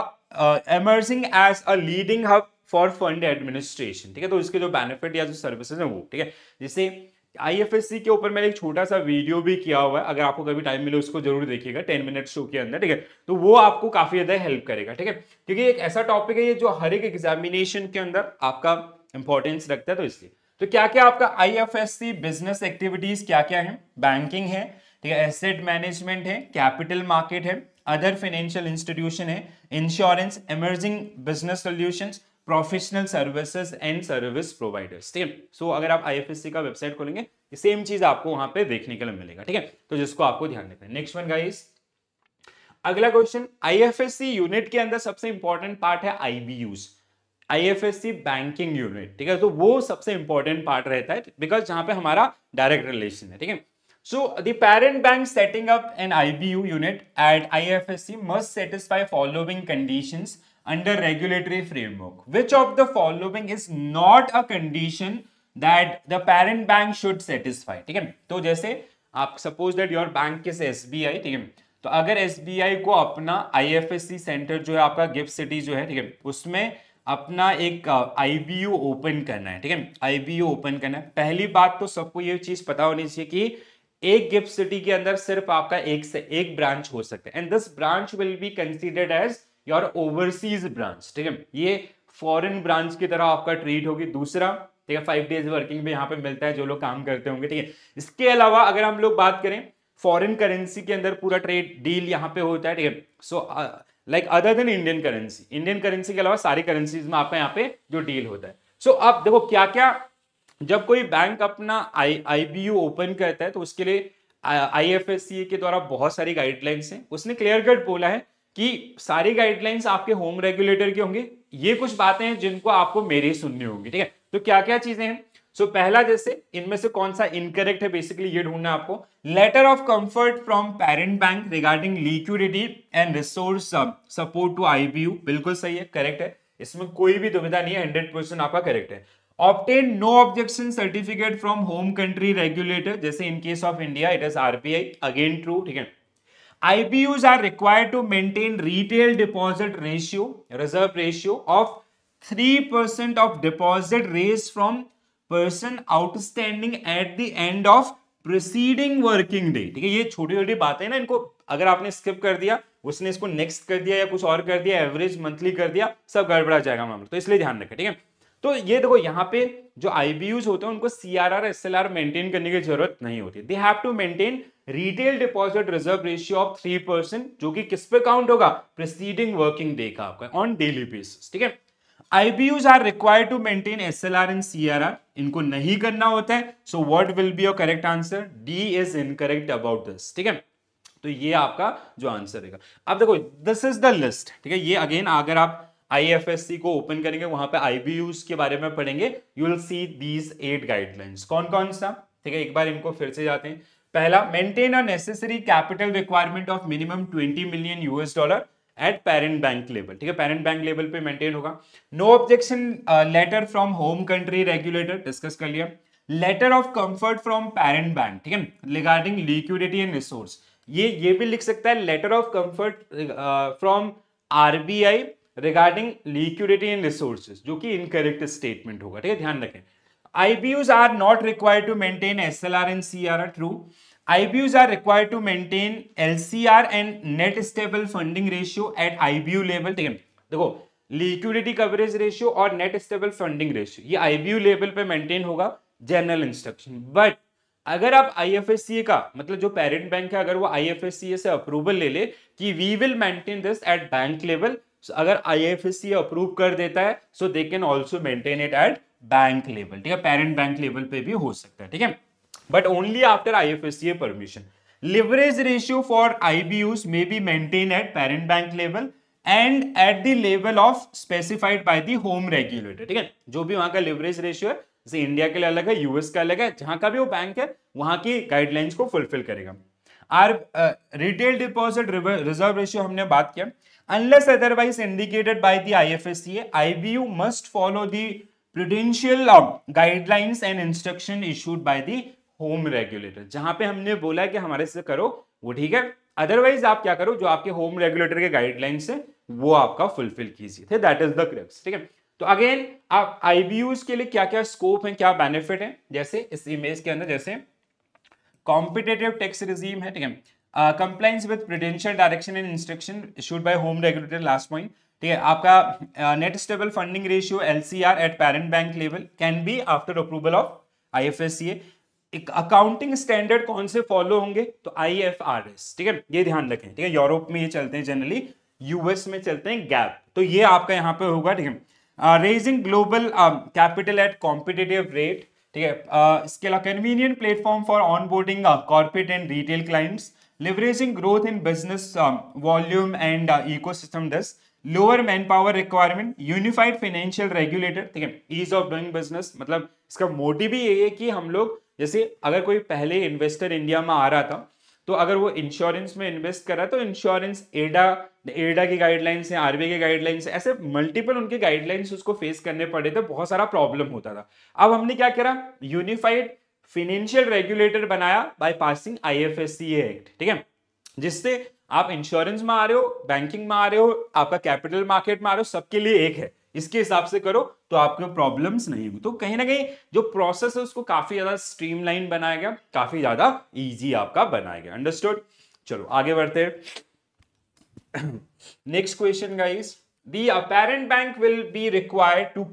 emerging as a leading hub for fund administration, ठीक है। तो इसके जो benefit या जो services है वो, ठीक है। जैसे आईएफएससी के ऊपर मैंने एक छोटा सा वीडियो भी किया हुआ है, अगर आपको कभी टाइम मिले उसको जरूर देखिएगा 10 मिनट शो के अंदर, ठीक है। तो वो आपको काफी ज्यादा हेल्प करेगा, ठीक है, क्योंकि एक ऐसा टॉपिक है ये जो हर एक एग्जामिनेशन के अंदर आपका इंपॉर्टेंस रखता है, तो इसलिए। तो क्या क्या आपका आईएफएससी बिजनेस एक्टिविटीज क्या क्या है? बैंकिंग है, ठीक है, एसेट मैनेजमेंट है, कैपिटल मार्केट है, अदर फाइनेंशियल इंस्टीट्यूशन है, insurance, emerging business solutions, professional services and service providers, ठीक है। सो अगर आप आईएफएससी का वेबसाइट खोलेंगे सेम चीज आपको वहां पे देखने के लिए मिलेगा, ठीक है। तो जिसको आपको ध्यान रखना है। नेक्स्ट वन गाइस, अगला क्वेश्चन, आईएफएससी यूनिट के अंदर सबसे इंपॉर्टेंट पार्ट है आईबीयूज, आईएफएससी बैंकिंग यूनिट, ठीक है। तो वो सबसे इंपॉर्टेंट पार्ट रहता है बिकॉज जहां पे हमारा डायरेक्ट रिलेशन है, ठीक है। So the parent bank setting up an IBU unit at IFSC must satisfy following conditions under regulatory framework. Which of the following is not a condition that the parent bank should satisfy? ठीक है, तो जैसे आप suppose that your bank is SBI, ठीक है, तो अगर SBI को अपना IFSC सेंटर जो है आपका गिफ्ट सिटी जो है, ठीक है, उसमें अपना एक IBU ओपन करना है, ठीक है, IBU ओपन करना है। पहली बात तो सबको ये चीज पता होनी चाहिए कि एक गिफ्ट सिटी के अंदर सिर्फ आपका एक से एक ब्रांच हो सकता है, and this branch will be considered as your overseas branch, ठीक है। ये फॉरेन ब्रांच की तरह आपका ट्रीट होगी। दूसरा, ठीक है, 5 डेज वर्किंग भी यहाँ पे मिलता है जो लोग काम करते होंगे, ठीक है। इसके अलावा अगर हम लोग बात करें फॉरेन करेंसी के अंदर पूरा ट्रेड डील यहाँ पे होता है, ठीक है। So like other than Indian currency के अलावा सारी करेंसीज में आपका यहाँ पे जो डील होता है। सो अब देखो क्या क्या, जब कोई बैंक अपना आईबीयू ओपन करता है तो उसके लिए आईएफएससी के द्वारा बहुत सारी गाइडलाइंस हैं। उसने क्लियर कट बोला है कि सारी गाइडलाइंस आपके होम रेगुलेटर के होंगे। ये कुछ बातें हैं जिनको आपको मेरी सुननी होंगी, ठीक है। तो क्या क्या चीजें हैं? सो पहला, जैसे इनमें से कौन सा इनकरेक्ट है बेसिकली ये ढूंढना है आपको। Letter of comfort from parent bank regarding liquidity and resource support to IBU, बिल्कुल सही है, करेक्ट है, इसमें कोई भी दुविधा नहीं है, 100% आपका करेक्ट है। Obtain no objection certificate from home country regulator, जैसे in case of India it is RBI, again true, ठीक है। IBUs are required to maintain retail deposit ratio, reserve ratio of 3% of deposit raised from person outstanding at the end of preceding working day, ठीक है। ये छोटी छोटी बातें ना, इनको अगर आपने स्किप कर दिया, उसने इसको नेक्स्ट कर दिया या कुछ और कर दिया, एवरेज मंथली कर दिया, सब गड़बड़ा जाएगा मामला, तो इसलिए ध्यान रखें, ठीक है। तो ये देखो यहाँ पे जो आईबीयूज होते हैं उनको सीआरआर एसएलआर मेंटेन करने की जरूरत नहीं होती। They have to maintain retail deposit reserve ratio of 3%, जो कि किस पे काउंट होगा? प्रीसीडिंग वर्किंग डे का आपका ऑन डेली बेसिस, ठीक है। IBUs are required to maintain SLR and CRR, इनको नहीं करना होता है। So what will be your correct answer? D is incorrect about this, ठीक है। तो ये आपका जो आंसर रहेगा। अब देखो दिस इज द लिस्ट, ठीक है। ये अगेन अगर आप आईएफएससी को ओपन करेंगे वहां पे आईबीयूज के बारे में पढ़ेंगे, you will see these 8 guidelines. कौन कौन सा, ठीक है, एक बार इनको फिर से जाते हैं। पहला, maintain a necessary capital requirement of minimum $20 million at parent bank level, ठीक है, पेरेंट बैंक लेवल पे मेंटेन होगा। No objection letter from home country regulator, discuss कर लिया। Letter of comfort from parent bank, ठीक है, रिगार्डिंग लिक्विडिटी एंड रिसोर्स, ये भी लिख सकता है letter of comfort from RBI regarding liquidity and resources, जो कि इनकरेक्ट स्टेटमेंट होगा, ठीक है, ध्यान रखें। IBUs are not required to maintain SLR and CRR, true. IBUs are required to maintain LCR and net stable funding ratio at IBU level, ठीक है। देखो लिक्विडिटी कवरेज रेशियो और नेट स्टेबल फंडिंग रेशियो ये IBU level पे maintain होगा, general instruction. But अगर आप IFSCA का मतलब जो पेरेंट बैंक है, अगर वो IFSCA से अप्रूवल ले ले कि we will maintain this at bank level, अगर IFSCA अप्रूव कर देता है so they can also maintain it at bank level, ठीक है, पेरेंट बैंक लेवल पे भी हो सकता है, ठीक है, but only after IFSCA permission. Leverage ratio for IBUs may be maintain at parent bank level and at the level of specified by the home regulator, ठीक है। जो भी वहां का लिवरेज रेशियो है, जैसे इंडिया के लिए अलग है, यूएस का अलग है, जहां का भी वो बैंक है वहां की गाइडलाइंस को फुलफिल करेगा। आर रिटेल डिपॉजिट रिजर्व रेशियो हमने बात किया। Unless otherwise indicated by the IFSCA, IBU must follow the prudential guidelines and instruction issued by the home regulator, जहां पे हमने बोला है कि हमारे से करो वो ठीक है, अदरवाइज आप क्या करो, जो आपके होम रेगुलेटर के गाइडलाइंस है वो आपका फुलफिल कीजिए, दैट इज द क्रक्स, ठीक है। तो अगेन आप आईबीयूज के लिए क्या क्या स्कोप है, क्या बेनिफिट है, जैसे इस इमेज के अंदर जैसे कॉम्पिटेटिव टैक्स रिजीम है, ठीक है, compliance with prudential direction and instruction issued by home regulator, last point, ठीक है। आपका net stable funding ratio LCR at parent bank level can be after approval of IFSCA. Accounting standard कौन से follow होंगे, तो आईएफआरएस, ठीक है, ये ध्यान रखें, ठीक है। यूरोप में ये चलते हैं जनरली, यूएस में चलते हैं गैप, तो ये आपका यहाँ पे होगा, ठीक है। Raising global capital at competitive rate, ठीक है। इसके अलावा convenient platform for onboarding corporate and retail clients, leveraging growth in business volume and ecosystem, thus lower manpower requirement, unified financial regulator, ठीक है, ईज ऑफ डूइंग बिजनेस, मतलब इसका motive भी ये है कि हम लोग, जैसे अगर कोई पहले इन्वेस्टर इंडिया में आ रहा था, तो अगर वो इंश्योरेंस में इन्वेस्ट कर रहा है, तो इंश्योरेंस एडा की गाइडलाइंस है, आरबीआई की गाइडलाइंस है, ऐसे मल्टीपल उनके गाइडलाइंस उसको फेस करने पड़े थे, बहुत सारा प्रॉब्लम होता था। अब हमने क्या करा, यूनिफाइड फाइनेंशियल रेगुलेटर बनाया बाय पासिंग आईएफएससीए एक्ट, ठीक है, जिससे आप इंश्योरेंस में आ रहे हो, बैंकिंग में आ रहे हो, आपका कैपिटल मार्केट में आ रहे हो, सबके लिए एक है, इसके हिसाब से करो तो आपको प्रॉब्लम्स नहीं होगी। तो कहीं ना कहीं जो प्रोसेस है उसको काफी ज्यादा स्ट्रीमलाइन बनाया गया, काफी ज्यादा इजी आपका बनाया गया, अंडरस्टूड। चलो आगे बढ़ते हैं। Next question guys, the parent bank will be required to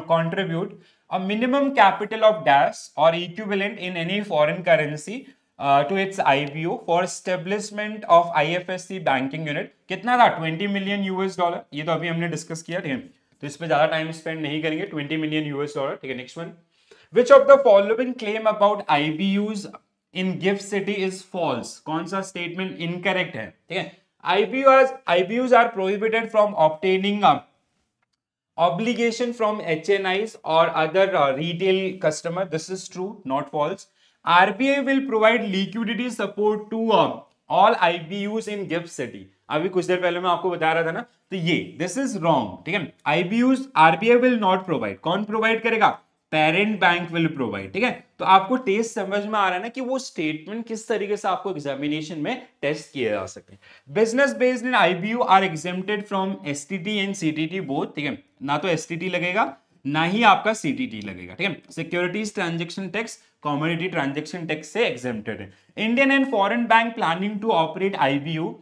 contribute a minimum capital of dash or equivalent in any foreign currency to its IBO for establishment of IFSC banking unit। कितना था, 20 million US dollar, ये तो अभी हमने discuss किया, ठीक है, तो इस पे ज्यादा टाइम स्पेंड नहीं करेंगे, 20 मिलियन यूएस डॉलर, ठीक है। Next one, which of the following claim about IBUs in gift city is false, कौन सा स्टेटमेंट इनकरेक्ट है, ठीक है। IBUs are prohibited from obtaining obligation from HNIs or other retail customer. This is true, not false. RBI will provide liquidity support to all IBUs in gift city. अभी कुछ देर पहले मैं आपको बता रहा था ना, तो ये दिस इज रॉन्ग, ठीक है। IBUs RBI will not provide, कौन प्रोवाइड करेगा, पेरेंट बैंक विल प्रोवाइड, ठीक है। तो आपको टेस्ट समझ में आ रहा है ना कि वो स्टेटमेंट किस तरीके से आपको एग्जामिनेशन में टेस्ट किए जा सकते हैं। Business based in IBU are exempted from STT and CTT both, ठीक है, ना तो एसटीटी लगेगा ना ही आपका सीटीटी लगेगा, ठीक है। Securities transaction tax, commodity transaction tax से एग्जेम्प्टेड है। Indian and foreign bank planning to operate IBU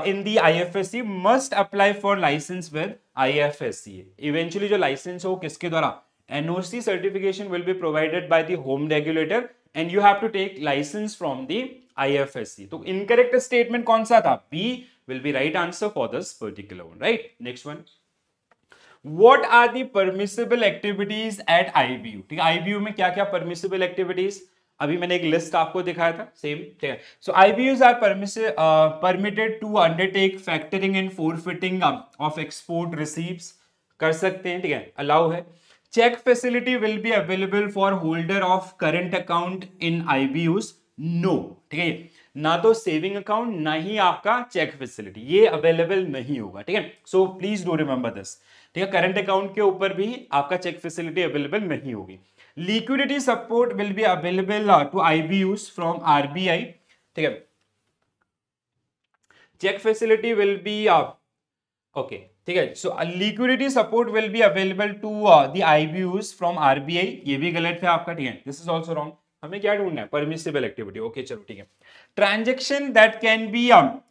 in the IFSC must apply for license with IFSC। Eventually जो license हो किसके द्वारा, NOC certification will be provided by the home regulator and you have to take license from the IFSC। तो incorrect statement कौन सा था, B will be right answer for this particular one, right। Next one, what are the permissible activities at IBU, ठीक है, IBU में क्या क्या permissible activities, अभी मैंने एक लिस्ट आपको दिखाया था सेम, ठीक है। So IBUs are permitted to undertake factoring and forfaiting of export receives, कर सकते हैं, ठीक है, अलाउ है। Cheque facility will be available for holder of current account in IBUs, no, ठीक है, ना तो सेविंग अकाउंट ना ही आपका चेक फैसिलिटी, ये अवेलेबल नहीं होगा, ठीक है। So please do remember this, ठीक है, करंट अकाउंट के ऊपर भी आपका चेक फैसिलिटी अवेलेबल नहीं होगी। Liquidity support will be available to IBUs from RBI, ठीक है। Check facility will be okay, ठीक है। So liquidity support will be available to the IBUs from RBI, ये भी गलत है आपका, ठीक है, this is also wrong। हमें क्या ढूंढना है, परमिसिबल एक्टिविटी, ओके चलो ठीक है। Transaction that can be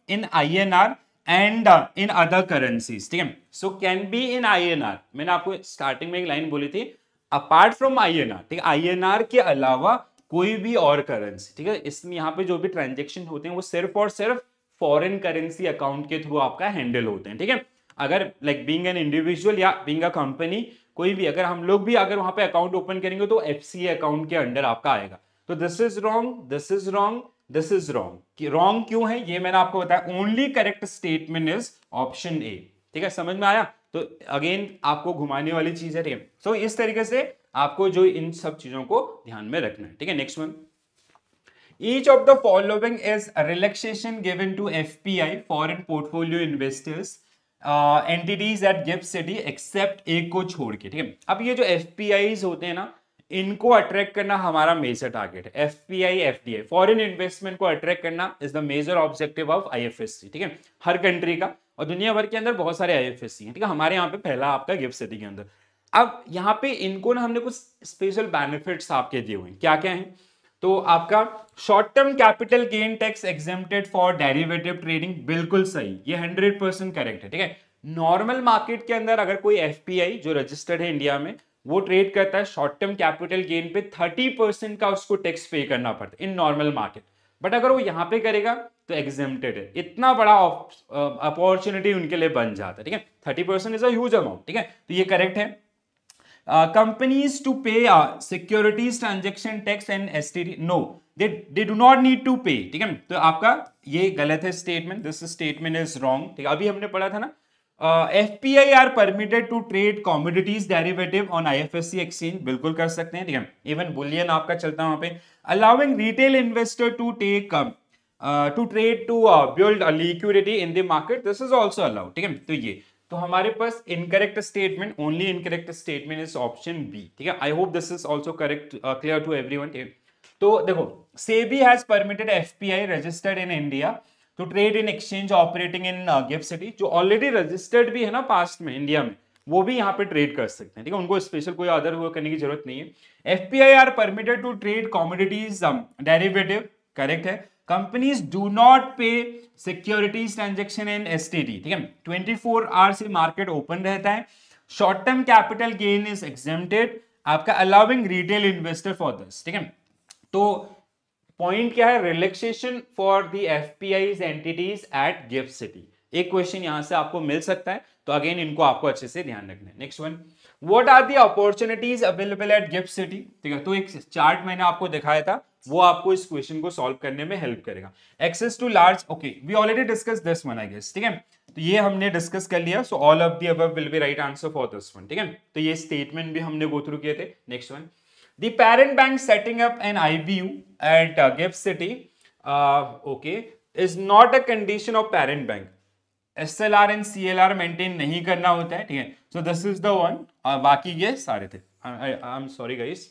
in INR and in other currencies, ठीक है। So can be in INR, मैंने आपको स्टार्टिंग में एक लाइन बोली थी, अपार्ट फ्रॉम INR, ठीक है, INR के अलावा कोई भी और करेंसी, ठीक है। इसमें यहाँ पे जो भी ट्रांजेक्शन होते हैं वो सिर्फ और सिर्फ फॉरेन करेंसी अकाउंट के थ्रू आपका हैंडल होते हैं, ठीक है। अगर लाइक बीइंग एन इंडिविजुअल या बीइंग अ कंपनी, कोई भी अगर हम लोग भी अगर वहां पे अकाउंट ओपन करेंगे तो FCA अकाउंट के अंडर आपका आएगा। तो this is wrong, this is wrong, this is wrong. Wrong क्यों है ये मैंने आपको बताया, only correct statement is option A, ठीक है, समझ में आया। तो अगेन आपको घुमाने वाली चीज है, ठीक है। सो इस तरीके से आपको जो इन सब चीजों को ध्यान में रखना है, ठीक है। Next one, each of the following is relaxation given to FPI foreign portfolio investors entities at gift city except एक को छोड़ के, ठीक है। अब ये जो FPIs होते हैं ना, इनको अट्रैक्ट करना हमारा मेजर टारगेट है। एफपीआई, एफडीआई, फॉरेन इन्वेस्टमेंट को अट्रैक्ट करना is the major objective of IFSC, ठीक है, हर कंट्री का, और दुनिया भर के अंदर बहुत सारे आईएफएससी हैं, ठीक है, हमारे यहाँ पे पहला आपका गिफ्ट सिटी के अंदर। अब यहाँ पे इनको ना हमने कुछ स्पेशल बेनिफिट्स आपके दिए हुए हैं, क्या क्या है, तो आपका short term capital gain tax exempted for derivative trading, बिल्कुल सही, ये 100% करेक्ट है, ठीक है। नॉर्मल मार्केट के अंदर अगर कोई एफपीआई जो रजिस्टर्ड है इंडिया में, वो ट्रेड करता है शॉर्ट टर्म कैपिटल गेन पे 30% का उसको टैक्स पे करना पड़ता है इन नॉर्मल मार्केट, बट अगर वो यहाँ पे करेगा तो एग्जेम्प्टेड है। इतना बड़ा अपॉर्चुनिटी उनके लिए बन जाता है, ठीक है, 30% इज अ ह्यूज अमाउंट, ठीक है, तो ये करेक्ट है। Companies to pay securities transaction tax and STT, no, they do not need to pay, ठीक है, तो आपका ये गलत है statement, this statement is wrong, ठीक है। अभी हमने पढ़ा था ना, FPI are permitted to trade commodities derivative on IFSC exchange, बिल्कुल कर सकते हैं, ठीक है। इवन बुलियन आपका चलता है वहां पे। Allowing retail investor to take to trade to build liquidity in the market, this is also allowed, ठीक है। तो ये तो हमारे पास incorrect statement, only incorrect statement is option B, ठीक है। I hope this is also correct, clear to everyone, ठीक है। तो देखो, SEBI has permitted FPI registered in India to trade in exchange operating in GIFT City, जो ऑलरेडी रजिस्टर्ड भी है ना पास्ट में इंडिया में, वो भी यहाँ पे ट्रेड कर सकते हैं, ठीक है, उनको स्पेशल कोई अदर वो करने की जरूरत नहीं है। FPI are permitted to trade commodities derivative, correct है। Companies do not pay securities transaction in STD, ठीक है, 24 आवर से मार्केट ओपन रहता है। Short term capital gain is exempted, आपका allowing retail investor for this, ठीक है। तो पॉइंट क्या है, relaxation for the FPIs entities at gift City, एक क्वेश्चन यहां से आपको मिल सकता है, तो अगेन इनको आपको अच्छे से ध्यान रखना है। Next one, what are the opportunities available at gift city, ठीक है, तो एक चार्ट मैंने आपको दिखाया था, वो आपको इस क्वेश्चन को सॉल्व करने में हेल्प करेगा। Access to large, okay, we already discuss this one I guess, ठीक है, तो ये हमने डिस्कस कर लिया, so all of the above will be right answer for this one, ठीक है, तो ये स्टेटमेंट भी हमने गो थ्रू किए थे। Next one, the parent bank setting up an IBU at gift City, okay, is not a condition of parent bank, SLR and CLR maintain नहीं करना होता है, ठीक है, so this is the one, बाकी ये सारे थे। आई एम सॉरी गाइस,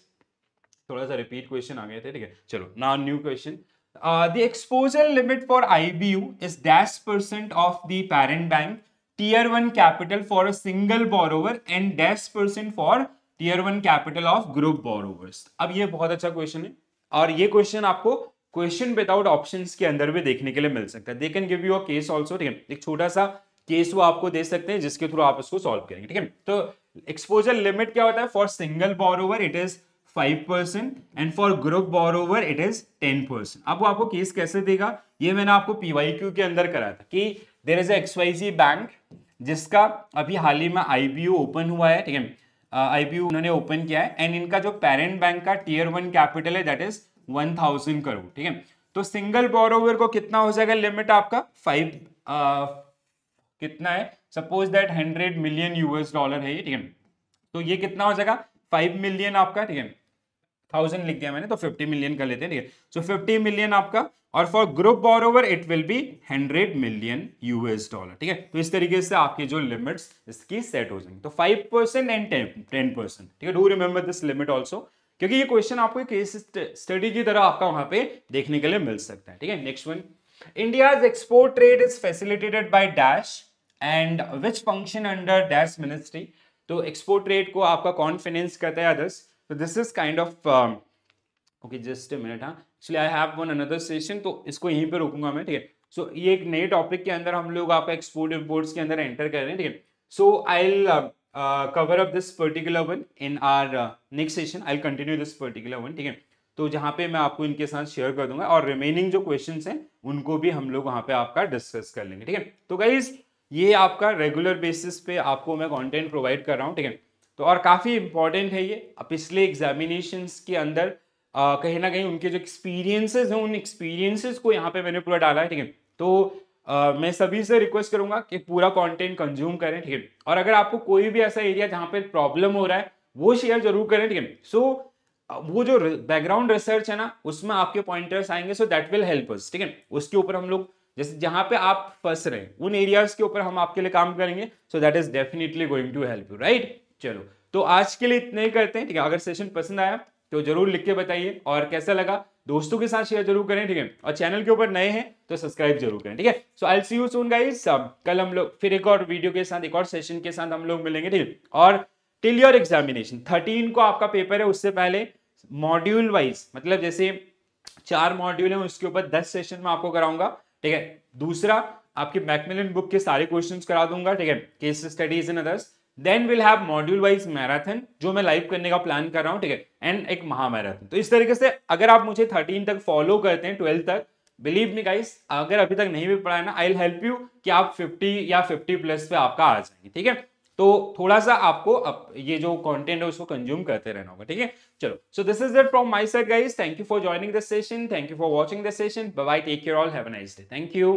थोड़ा सा रिपीट क्वेश्चन आ गए थे, ठीक है, चलो now new question. The exposure limit for IBU is -% of the parent bank tier 1 capital for a single borrower and -% for tier 1 capital of group borrowers। अब ये बहुत अच्छा क्वेश्चन है, और ये क्वेश्चन आपको क्वेश्चन विदाउट ऑप्शंस के अंदर भी देखने के लिए मिल सकता है। They can give you a case also, ठीक है, एक छोटा सा केस वो आपको दे सकते हैं जिसके थ्रू आप इसको सॉल्व करेंगे, ठीक है। तो एक्सपोजर लिमिट क्या होता है, for single borrower it is 5% and for group borrower it is 10%। अब वो आपको केस कैसे देगा, ये मैंने आपको PYQ के अंदर कराया था कि there is a XYZ bank जिसका अभी हाल ही में IBU ओपन हुआ है, ठीक है, IBU उन्होंने ओपन किया है, एंड इनका जो पेरेंट बैंक का tier 1 कैपिटल है दैट इज 1000 करोड़, ठीक है। तो सिंगल बोरोवर को कितना हो जाएगा लिमिट आपका 5 कितना है, सपोज दैट 100 मिलियन US$ है ये, ठीक है, तो ये कितना हो जाएगा 5 मिलियन आपका, ठीक है, 1000 लिख दिया मैंने, तो 50 मिलियन कर लेते हैं, ठीक है, सो 50 मिलियन आपका, और for group borrower it will be 100 million US$, ठीक है। तो इस तरीके से आपके जो लिमिट्स इसकी सेट हो जाएंगे, तो 5% एंड 10%, ठीक है, do remember this limit also, क्योंकि ये क्वेश्चन आपको केस स्टडी की तरह आपका वहां पे देखने के लिए मिल सकता है, ठीक है। Next one, India's export trade is facilitated by dash and which function under dash ministry, तो एक्सपोर्ट ट्रेड को आपका कौन फाइनेंस करता है, अदर्स, तो this is kind of, okay just a minute, हाँ actually I have one another session, तो इसको यहीं पे रोकूंगा मैं, ठीक है। सो ये एक नए टॉपिक के अंदर हम लोग आपका एक्सपोर्ट इंपोर्ट्स के अंदर एंटर कर रहे हैं, ठीक है। So I will cover up this particular one in our next session, I will continue this particular one, ठीक है, तो जहाँ पे मैं आपको इनके साथ शेयर कर दूंगा, और रिमेनिंग जो क्वेश्चंस हैं उनको भी हम लोग वहाँ पे आपका डिस्कस कर लेंगे, ठीक है। तो गाइज ये आपका रेगुलर बेसिस पे आपको मैं कंटेंट प्रोवाइड कर रहा हूँ, ठीक है, तो और काफ़ी इंपॉर्टेंट है ये, पिछले एग्जामिनेशंस के अंदर कहीं ना कहीं उनके जो एक्सपीरियंसेस हैं उन एक्सपीरियंसेस को यहाँ पे मैंने पूरा डाला है, ठीक है। तो मैं सभी से रिक्वेस्ट करूंगा कि पूरा कंटेंट कंज्यूम करें, ठीक है, और अगर आपको कोई भी ऐसा एरिया जहाँ पे प्रॉब्लम हो रहा है वो शेयर जरूर करें, ठीक है। सो वो जो बैकग्राउंड रिसर्च है ना उसमें आपके पॉइंटर्स आएंगे, so that will help us, ठीक है, उसके ऊपर हम लोग जैसे जहां पे आप फंस रहे हैं उन एरियाज के ऊपर हम आपके लिए काम करेंगे, so that is definitely going to help you, right. चलो, तो तो आज के लिए इतने ही करते हैं, ठीक है। अगर सेशन पसंद आया तो जरूर लिख के बताइए, और कैसा लगा दोस्तों के साथ शेयर जरूर करें, ठीक है। और चैनल के ऊपर नए हैं तो सब्सक्राइब जरूर करें, ठीक है। So I will see you soon guys. कल हम लोग फिर एक और वीडियो के साथ, एक और सेशन के साथ हम लोग मिलेंगे, ठीक है। और टिल योर एग्जामिनेशन 13 को आपका पेपर है, उससे पहले मॉड्यूल वाइज, मतलब जैसे 4 मॉड्यूल है उसके ऊपर 10 सेशन में आपको कराऊंगा, ठीक है। दूसरा आपके मैकमिलन बुक के सारे क्वेश्चंस करा दूंगा, ठीक है, case studies and others. Then will have module wise marathon जो मैं लाइव करने का प्लान कर रहा हूं, ठीक है, एंड एक महामैराथन। तो इस तरीके से अगर आप मुझे 13 तक फॉलो करते हैं, 12 तक, बिलीव मी गाइस, अगर अभी तक नहीं भी पढ़ा है ना, आई विल हेल्प यू कि आप 50 या 50 प्लस पे आपका आ जाएंगे, ठीक है। तो थोड़ा सा आपको ये जो कंटेंट है उसको कंज्यूम करते रहना होगा, ठीक है। चलो, so this is it from my side guys, thank you for joining this session, thank you for watching this session, bye bye, take care all, have a nice day, thank you.